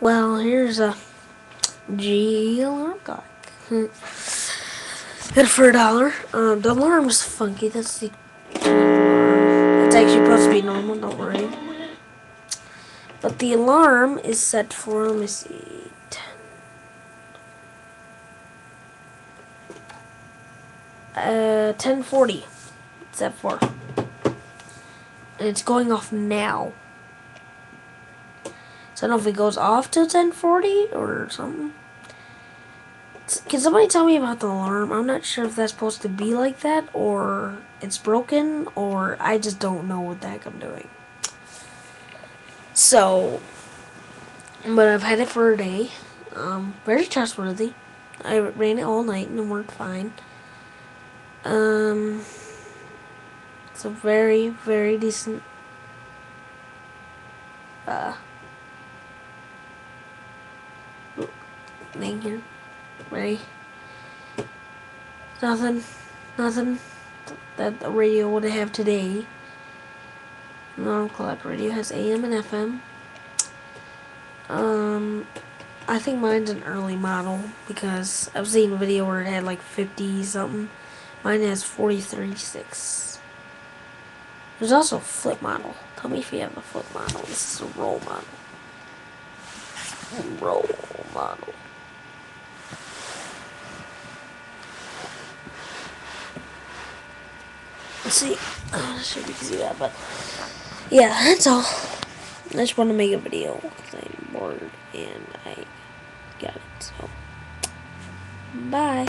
Well, here's a G alarm clock. Good for $1. The alarm's funky. That's the alarm. It's actually supposed to be normal, don't worry. But the alarm is set for, let me see, 10:40. It's set for. And it's going off now. So I don't know if it goes off till 10:40 or something. Can somebody tell me about the alarm? I'm not sure if that's supposed to be like that, or it's broken, or I just don't know what the heck I'm doing. So, but I've had it for a day. Very trustworthy. I ran it all night and it worked fine. It's a very, very decent thing here. Ready? Nothing that the radio would have today. Alarm clock radio has AM and FM. I think mine's an early model because I've seen a video where it had like 50 something. Mine has 43.6. There's also a flip model. Tell me if you have a flip model. This is a roll model. Roll model. Let's see. I should be see that, but yeah, that's all. I just want to make a video because I'm bored and I got it. So, bye.